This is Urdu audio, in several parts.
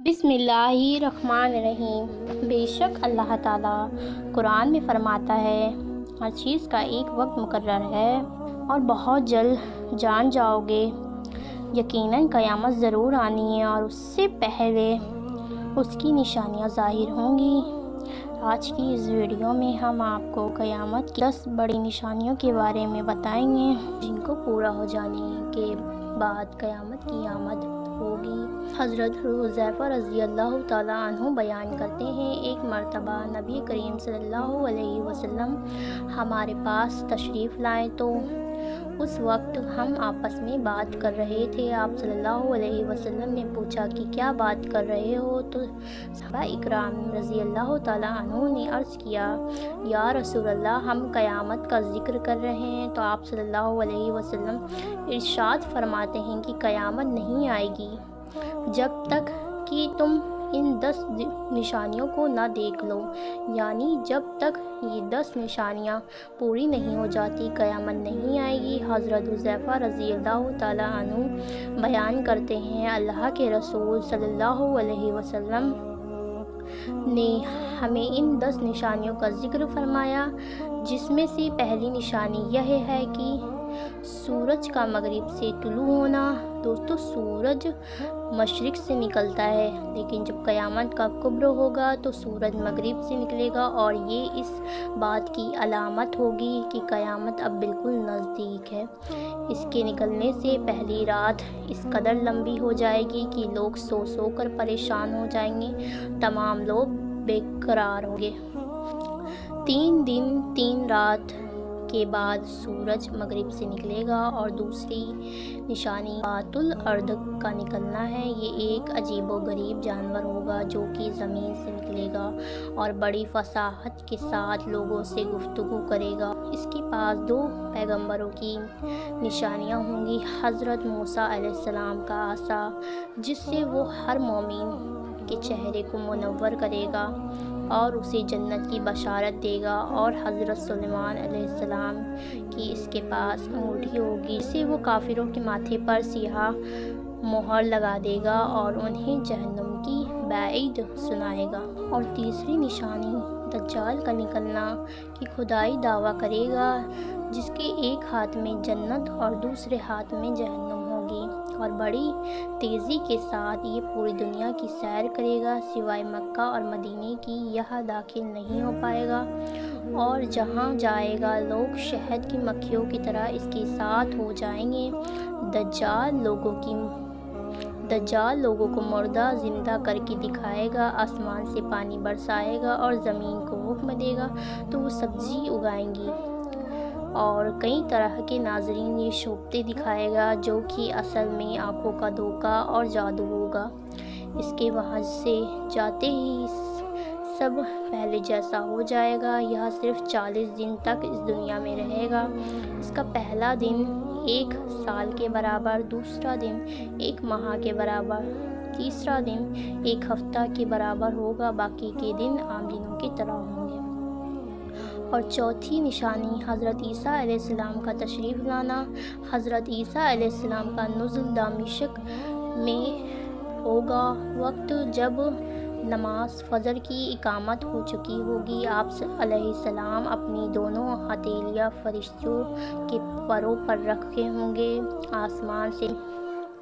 بسم اللہ الرحمن الرحیم۔ بے شک اللہ تعالیٰ قرآن میں فرماتا ہے، ہر چیز کا ایک وقت مقرر ہے اور بہت جلد جان جاؤ گے۔ یقیناً قیامت ضرور آنی ہے اور اس سے پہلے اس کی نشانیاں ظاہر ہوں گی۔ آج کی اس ویڈیو میں ہم آپ کو قیامت کی 10 بڑی نشانیوں کے بارے میں بتائیں گے، جن کو پورا ہو جانے کے بعد قیامت کی آمد ہوگی۔ حضرت حذیفہ رضی اللہ تعالیٰ عنہ بیان کرتے ہیں، ایک مرتبہ نبی کریم صلی اللہ علیہ وسلم ہمارے پاس تشریف لائے تو اس وقت ہم آپس میں بات کر رہے تھے۔ آپ صلی اللہ علیہ وسلم نے پوچھا کہ کیا بات کر رہے ہو؟ تو صحابہ اکرام رضی اللہ تعالیٰ عنہ نے عرض کیا، یا رسول اللہ، ہم قیامت کا ذکر کر رہے ہیں۔ تو آپ صلی اللہ علیہ وسلم ارشاد فرماتے ہیں کہ قیامت نہیں آئے گی جب تک کہ تم ان 10 نشانیوں کو نہ دیکھ لو، یعنی جب تک یہ 10 نشانیاں پوری نہیں ہو جاتی قیامت نہیں آئے گی۔ حضرت حذیفہ رضی اللہ تعالیٰ عنہ بیان کرتے ہیں، اللہ کے رسول صلی اللہ علیہ وسلم نے ہمیں ان 10 نشانیوں کا ذکر فرمایا، جس میں سے پہلی نشانی یہ ہے کہ سورج کا مغرب سے طلوع ہونا۔ دوستو، سورج مشرق سے نکلتا ہے، لیکن جب قیامت کا کبر ہوگا تو سورج مغرب سے نکلے گا، اور یہ اس بات کی علامت ہوگی کہ قیامت اب بالکل نزدیک ہے۔ اس کے نکلنے سے پہلی رات اس قدر لمبی ہو جائے گی کہ لوگ سو سو کر پریشان ہو جائیں گے، تمام لوگ بے قرار ہوں گے۔ 3 دن 3 رات کے بعد سورج مغرب سے نکلے گا، اور دوسری نشانی بات الارض کا نکلنا ہے۔ یہ ایک عجیب و غریب جانور ہوگا جو کہ زمین سے نکلے گا اور بڑی فصاحت کے ساتھ لوگوں سے گفتگو کرے گا۔ اس کے پاس 2 پیغمبروں کی نشانیاں ہوں گی، حضرت موسیٰ علیہ السلام کا عصا، جس سے وہ ہر مومن کے چہرے کو منور کرے گا اور اسے جنت کی بشارت دے گا، اور حضرت سلیمان علیہ السلام کی اس کے پاس انگوٹھی ہوگی، جس سے وہ کافروں کے ماتھے پر سیاہ مہر لگا دے گا اور انہیں جہنم کی وعید سنائے گا۔ اور تیسری نشانی دجال کا نکلنا کہ خدائی دعویٰ کرے گا، جس کے ایک ہاتھ میں جنت اور دوسرے ہاتھ میں جہنم ہوگی، اور بڑی تیزی کے ساتھ یہ پوری دنیا کی سیر کرے گا، سوائے مکہ اور مدینے کی یہاں داخل نہیں ہو پائے گا، اور جہاں جائے گا لوگ شہد کی مکھیوں کی طرح اس کے ساتھ ہو جائیں گے۔ دجال لوگوں کو مردہ زندہ کر کے دکھائے گا، آسمان سے پانی برسائے گا اور زمین کو حکم دے گا تو وہ سبزی اگائیں گی، اور کئی طرح کے ناظرین یہ شوبتے دکھائے گا، جو کہ اصل میں آنکھوں کا دھوکہ اور جادو ہوگا۔ اس کے وہاں سے جاتے ہی سب پہلے جیسا ہو جائے گا۔ یہ صرف 40 دن تک اس دنیا میں رہے گا۔ اس کا پہلا دن 1 سال کے برابر، دوسرا دن 1 ماہ کے برابر، تیسرا دن 1 ہفتہ کے برابر ہوگا، باقی کے دن عام دنوں کی طرح ہوں گے۔ اور چوتھی نشانی حضرت عیسیٰ علیہ السلام کا تشریف لانا۔ حضرت عیسیٰ علیہ السلام کا نزول دمشق میں ہوگا، وقت جب نماز فجر کی اقامت ہو چکی ہوگی۔ آپ علیہ السلام اپنی دونوں ہتھیلیاں فرشتوں کے پروں پر رکھے ہوں گے، آسمان سے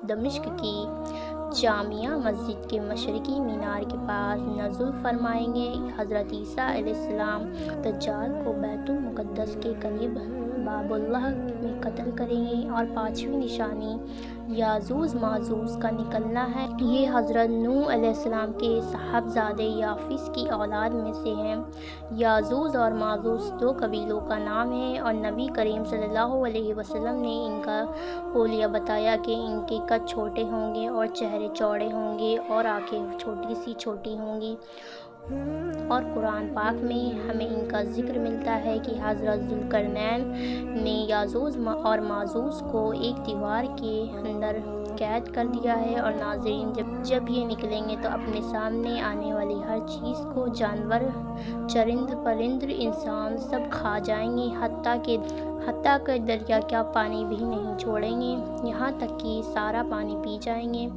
دمشق کی جامع مسجد کے مشرقی مینار کے پاس نزول فرمائیں گے۔ حضرت عیسیٰ علیہ السلام دجال کو بیت المقدس کے قریب باب اللہ میں قتل کریں گے۔ اور 5ویں نشانی یاجوج ماجوج کا نکلنا ہے۔ یہ حضرت نوح علیہ السلام کے صاحبزادے یافس کی اولاد میں سے ہیں۔ یاجوج اور ماجوج 2 قبیلوں کا نام ہے، اور نبی کریم صلی اللہ علیہ وسلم نے ان کا حلیہ بتایا کہ ان کے قد چھوٹے ہوں گے اور چہرے چوڑے ہوں گے اور آنکھیں چھوٹی ہوں گی۔ اور قرآن پاک میں ہمیں ان کا ذکر ملتا ہے کہ حضرت ذوالقرنین نے یاجوج اور ماجوج کو ایک دیوار کے اندر قید کر دیا ہے، اور ناظرین جب یہ نکلیں گے تو اپنے سامنے آنے والی ہر چیز کو جانور، چرند پرند، انسان سب کھا جائیں گے، حتیٰ کہ دریا کا پانی بھی نہیں چھوڑیں گے، یہاں تک کہ سارا پانی پی جائیں گے۔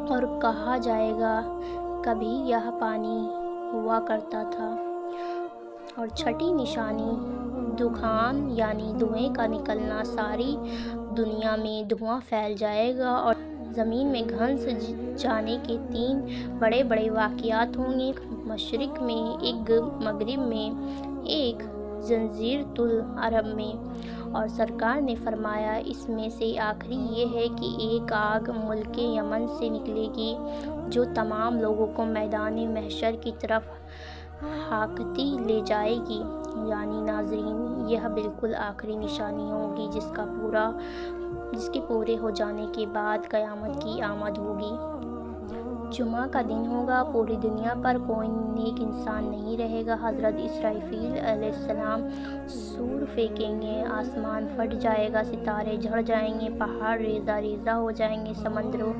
اور کہا جائے گا کبھی یہ پانی ہوا کرتا تھا۔ اور چھٹی نشانی دخان یعنی دھوئیں کا نکلنا، ساری دنیا میں دھواں پھیل جائے گا اور زمین میں گھس جانے کے 3 بڑے بڑے واقعات ہوں گے، مشرق میں، ایک مغرب میں، ایک جزیرۃ العرب میں۔ اور سرکار نے فرمایا اس میں سے آخری یہ ہے کہ ایک آگ ملک یمن سے نکلے گی جو تمام لوگوں کو میدان محشر کی طرف ہانکتی لے جائے گی۔ یعنی ناظرین، یہ بالکل آخری نشانی ہوگی جس کے پورے ہو جانے کے بعد قیامت کی آمد ہوگی۔ جمعہ کا دن ہوگا، پوری دنیا پر کوئی نیک انسان نہیں رہے گا۔ حضرت اسرافیل علیہ السلام سور پھینکیں گے، آسمان پھٹ جائے گا، ستارے جھڑ جائیں گے، پہاڑ ریزہ ریزہ ہو جائیں گے، سمندروں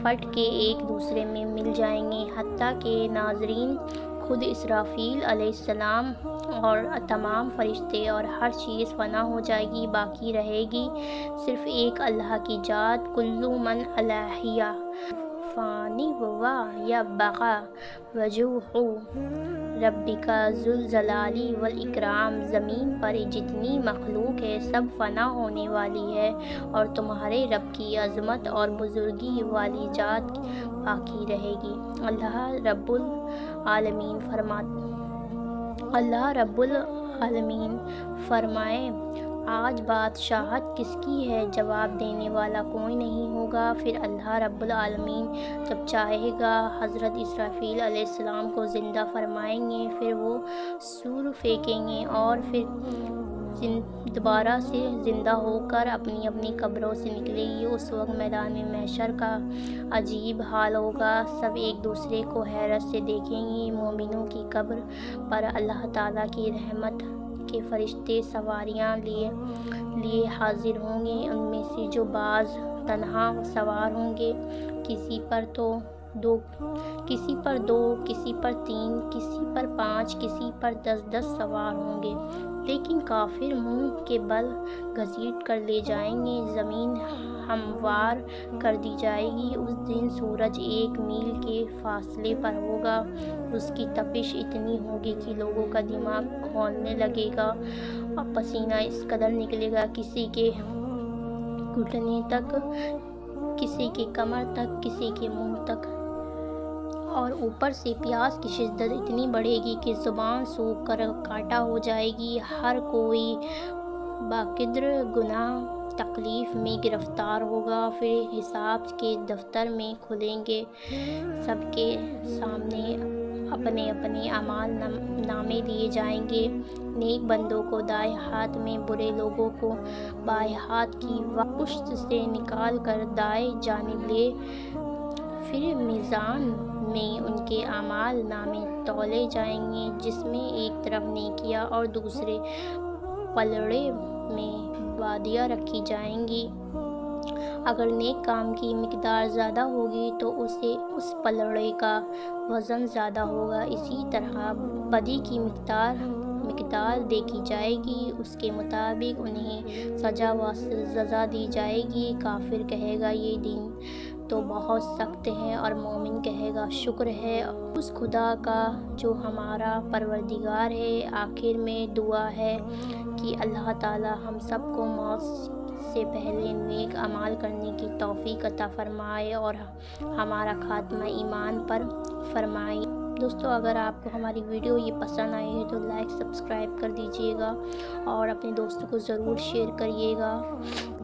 پھٹ کے ایک دوسرے میں مل جائیں گے، حتیٰ کہ ناظرین خود اسرافیل علیہ السلام اور تمام فرشتے اور ہر چیز فنا ہو جائے گی، باقی رہے گی صرف ایک اللہ کی ذات۔ کل من علیہا فان ویبقی وجہ ربک ذو الجلال والاکرام۔ زمین پر جتنی مخلوق ہے سب فنا ہونے والی ہے اور تمہارے رب کی عظمت اور بزرگی والی ذات باقی رہے گی۔ اللہ رب العالمین فرمائے آج بادشاہت کس کی ہے؟ جواب دینے والا کوئی نہیں ہوگا۔ پھر اللہ رب العالمین جب چاہے گا حضرت اسرافیل علیہ السلام کو زندہ فرمائیں گے، پھر وہ سور پھینکیں گے اور پھر دوبارہ سے زندہ ہو کر اپنی اپنی قبروں سے نکلے گی۔ اس وقت میدان محشر کا عجیب حال ہوگا، سب ایک دوسرے کو حیرت سے دیکھیں گے۔ مومنوں کی قبر پر اللہ تعالیٰ کی رحمت کے فرشتے سواریاں لیے حاضر ہوں گے، ان میں سے جو بعض تنہا سوار ہوں گے، کسی پر دو، کسی پر 3، کسی پر 5، کسی پر 10 سوار ہوں گے، لیکن کافر منہ کے بل گھسیٹ کر لے جائیں گے، زمین ہموار کر دی جائے گی۔ اس دن سورج 1 میل کے فاصلے پر ہوگا، اس کی تپش اتنی ہوگی کہ لوگوں کا دماغ کھولنے لگے گا اور پسینہ اس قدر نکلے گا کسی کے گھٹنے تک، کسی کے کمر تک، کسی کے منہ تک، اور اوپر سے پیاس کی شدت اتنی بڑھے گی کہ زبان سوکھ کر کانٹا ہو جائے گی۔ ہر کوئی بقدر گناہ تکلیف میں گرفتار ہوگا۔ پھر حساب کے دفتر میں کھلیں گے، سب کے سامنے اپنے اپنے اعمال نامے دیے جائیں گے، نیک بندوں کو دائیں ہاتھ میں، برے لوگوں کو بائیں ہاتھ کی پشت سے نکال کر دائیں جانب لے۔ پھر میزان میں ان کے اعمال نامے تولے جائیں گے، جس میں ایک طرف نیکیاں اور دوسرے پلڑے میں بدیاں رکھی جائیں گی۔ اگر نیک کام کی مقدار زیادہ ہوگی تو اس پلڑے کا وزن زیادہ ہوگا، اسی طرح بدی کی مقدار دیکھی جائے گی، اس کے مطابق انہیں سزا و جزا دی جائے گی۔ کافر کہے گا یہ دن تو بہت سخت ہے، اور مومن کہے گا شکر ہے اس خدا کا جو ہمارا پروردگار ہے۔ آخر میں دعا ہے کہ اللہ تعالی ہم سب کو موت سے پہلے نیک اعمال کرنے کی توفیق عطا فرمائے اور ہمارا خاتمہ ایمان پر فرمائے۔ دوستو، اگر آپ کو ہماری ویڈیو یہ پسند آئی ہے تو لائک سبسکرائب کر دیجیے گا اور اپنے دوستوں کو ضرور شیئر کریے گا۔